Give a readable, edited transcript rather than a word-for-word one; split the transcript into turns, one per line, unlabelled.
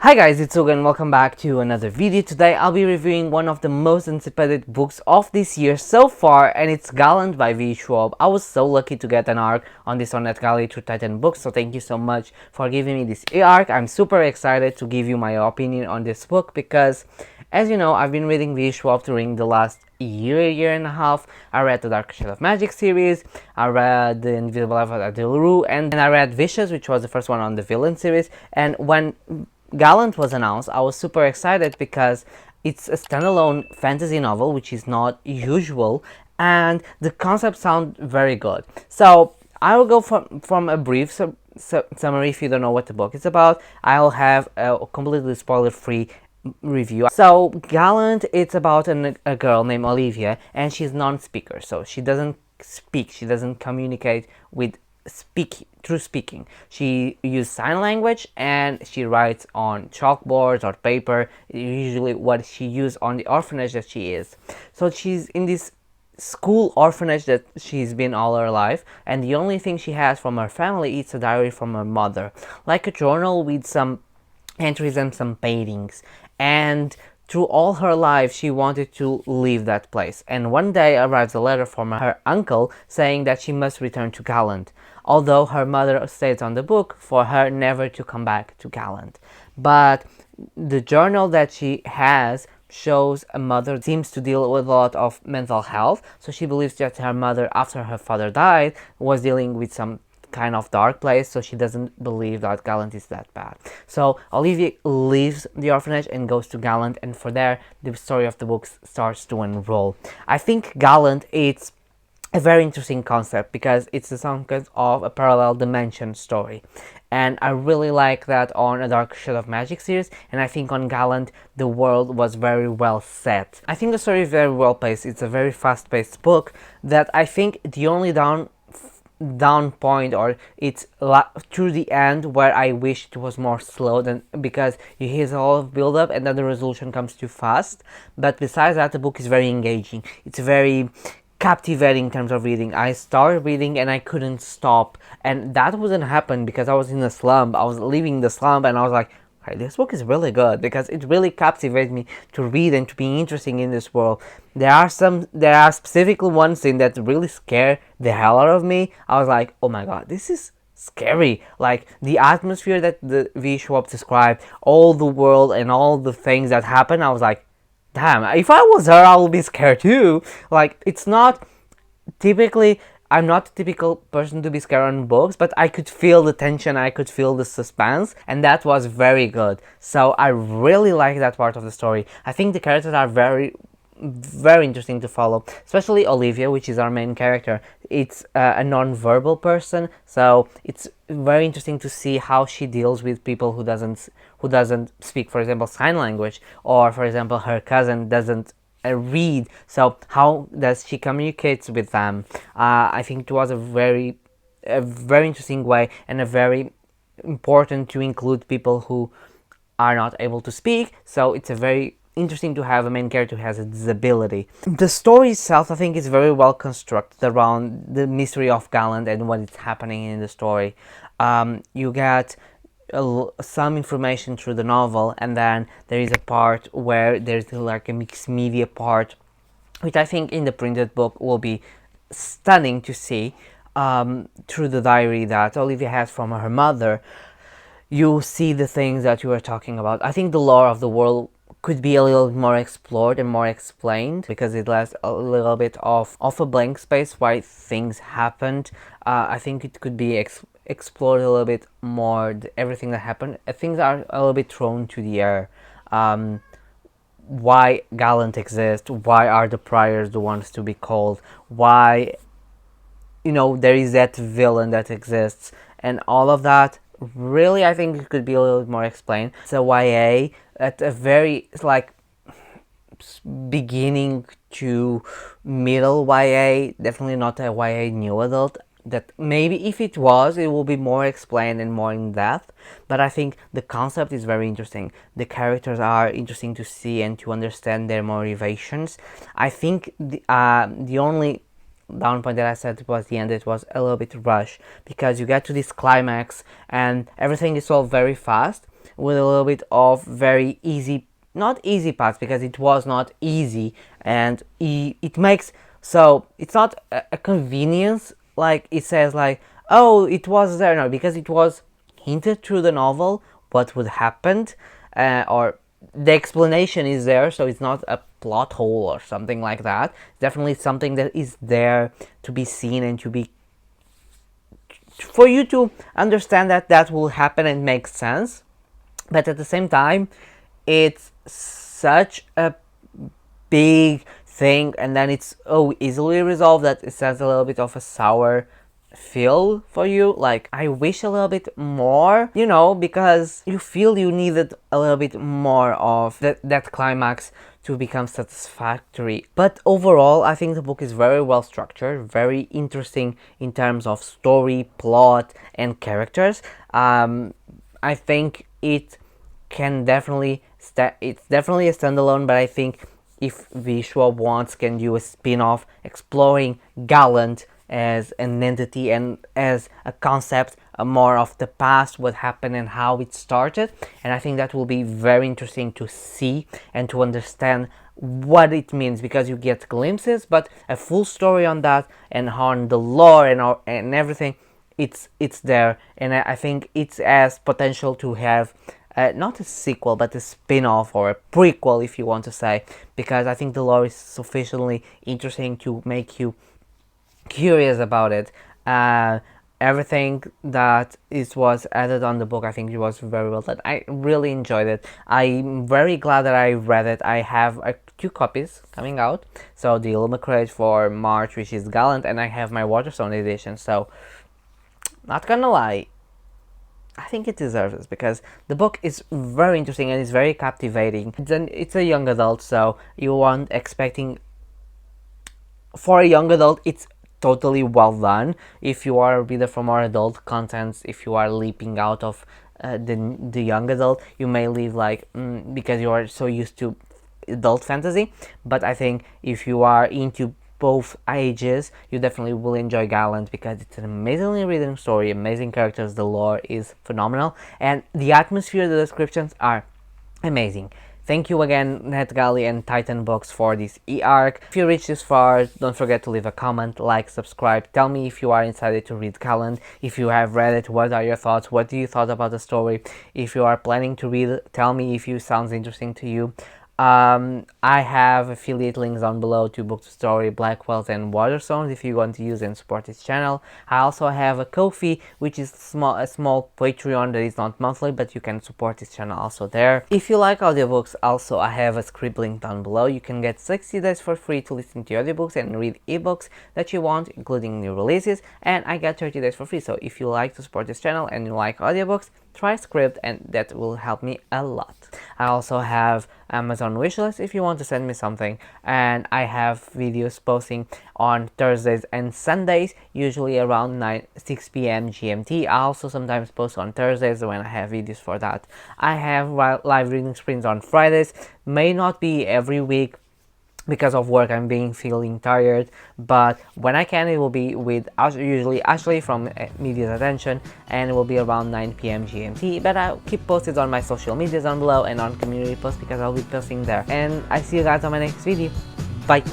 Hi guys, it's Uga and welcome back to another video. Today I'll be reviewing one of the most anticipated books of this year so far, and it's Gallant by Schwab. I was so lucky to get an arc on this one at Gallant through Titan Books, so thank you so much for giving me this arc. I'm super excited to give you my opinion on this book because, as you know, I've been reading Schwab during the last year and a half. I read the Dark Shadow of Magic series, I read the Invisible Life of Adilru, and I read Vicious, which was the first one on the Villain series. And when Gallant was announced, I was super excited because it's a standalone fantasy novel, which is not usual, and the concept sounds very good. So I will go from a brief summary. If you don't know what the book is about, I'll have a completely spoiler-free review. So Gallant, it's about a girl named Olivia, and she's non-speaker, so she doesn't speak, she doesn't communicate with through speaking. She uses sign language and she writes on chalkboards or paper, usually what she used on the orphanage that she is. So she's in this school orphanage that she's been all her life, and the only thing she has from her family is a diary from her mother, like a journal with some entries and some paintings. And through all her life, she wanted to leave that place, and one day arrives a letter from her uncle saying that she must return to Gallant, although her mother states on the book for her never to come back to Gallant. But the journal that she has shows a mother seems to deal with a lot of mental health, so she believes that her mother, after her father died, was dealing with some kind of dark place, so she doesn't believe that Gallant is that bad. So Olivia leaves the orphanage and goes to Gallant, and for there the story of the book starts to unroll. I think Gallant, it's a very interesting concept because it's some kind of a parallel dimension story, and I really like that on a Dark Shadow of Magic series, and I think on Gallant the world was very well set. I think the story is very well paced. It's a very fast-paced book that I think the only down point, or it's through the end where I wish it was more slow, than because you hear a lot of build up and then the resolution comes too fast. But besides that, the book is very engaging. It's very captivating in terms of reading. I started reading and I couldn't stop, and that wouldn't happen because I was in a slump. I was leaving the slump and I was like, okay, this book is really good because it really captivates me to read and to be interested in this world. There are specifically one scene that really scared the hell out of me. I was like, oh my god, this is scary. Like the atmosphere that the Schwab described, all the world and all the things that happen, I was like, damn, if I was her, I would be scared too. Like, it's not typically, I'm not a typical person to be scared on books, but I could feel the tension, I could feel the suspense, and that was very good. So I really like that part of the story. I think the characters are very interesting to follow, especially Olivia, which is our main character. It's a non-verbal person, so it's very interesting to see how she deals with people who doesn't speak, for example, sign language, or for example her cousin doesn't read, so how does she communicate with them. I think it was a very interesting way, and a very important to include people who are not able to speak, so it's a very interesting to have a main character who has a disability. The story itself, I think, is very well constructed around the mystery of Gallant and what is happening in the story. You get some information through the novel, and then there is a part where there's like a mixed media part, which I think in the printed book will be stunning to see. Through the diary that Olivia has from her mother, you see the things that you were talking about. I think the lore of the world could be a little more explored and more explained, because it left a little bit of a blank space why things happened. I think it could be explored a little bit more, everything that happened. Things are a little bit thrown to the air. Why Gallant exists, why are the priors the ones to be called, why, you know, there is that villain that exists, and all of that. Really, I think it could be a little bit more explained. It's a YA at a very, like, beginning to middle YA, definitely not a YA new adult. That maybe if it was, it will be more explained and more in depth, but I think the concept is very interesting. The characters are interesting to see and to understand their motivations. I think the only down point that I said was the end. It was a little bit rushed because you get to this climax and everything is all very fast, with a little bit of very easy, not easy parts, because it was not easy, and it makes, so it's not a convenience, like it says like, oh, it was there, no, because it was hinted through the novel what would happen, or the explanation is there, so it's not a plot hole or something like that. It's definitely something that is there to be seen and to be, for you to understand that that will happen and make sense. But at the same time, it's such a big thing, and then it's easily resolved that it has a little bit of a sour feel for you. Like, I wish a little bit more, you know, because you feel you needed a little bit more of that climax to become satisfactory. But overall, I think the book is very well structured, very interesting in terms of story, plot, and characters. I think it can definitely it's definitely a standalone, but I think if the Schwab wants, can do a spin-off exploring Gallant as an entity and as a concept, more of the past, what happened and how it started. And I think that will be very interesting to see and to understand what it means, because you get glimpses, but a full story on that and on the lore and everything, it's there. And I think it has potential to have not a sequel, but a spin-off or a prequel, if you want to say, because I think the lore is sufficiently interesting to make you curious about it. Everything that was added on the book, I think it was very well done. I really enjoyed it. I'm very glad that I read it. I have 2 copies coming out. So the Illumicrate for March, which is Gallant, and I have my Waterstone edition. So, not gonna lie, I think it deserves it, because the book is very interesting and it's very captivating. It's a young adult, so you aren't expecting, for a young adult, it's totally well done. If you are a reader for more adult contents, if you are leaping out of the young adult, you may leave like because you are so used to adult fantasy. But I think if you are into both ages, you definitely will enjoy Gallant, because it's an amazingly written story, amazing characters, the lore is phenomenal, and the atmosphere, the descriptions are amazing. Thank you again, NetGalley and Titan Books, for this e-arc. If you reached this far, don't forget to leave a comment, like, subscribe. Tell me if you are excited to read Gallant. If you have read it, what are your thoughts? What do you thought about the story? If you are planning to read it, tell me if it sounds interesting to you. I have affiliate links down below to Book to Story, Blackwells, and Waterstones if you want to use and support this channel. I also have a Ko-fi, which is a small Patreon that is not monthly, but you can support this channel also there. If you like audiobooks, also I have a scribd link down below. You can get 60 days for free to listen to audiobooks and read ebooks that you want, including new releases, and I get 30 days for free. So if you like to support this channel and you like audiobooks, try scribd, and that will help me a lot. I also have Amazon wishlist if you want to send me something, and I have videos posting on Thursdays and Sundays, usually around 6 p.m. GMT. I also sometimes post on Thursdays when I have videos for that. I have live reading sprints on Fridays, may not be every week, because of work. I'm feeling tired, but when I can, it will be with usually Ashley from Media's Attention, and it will be around 9 p.m. GMT. But I'll keep posted on my social medias down below and on community posts, because I'll be posting there. And I see you guys on my next video. Bye.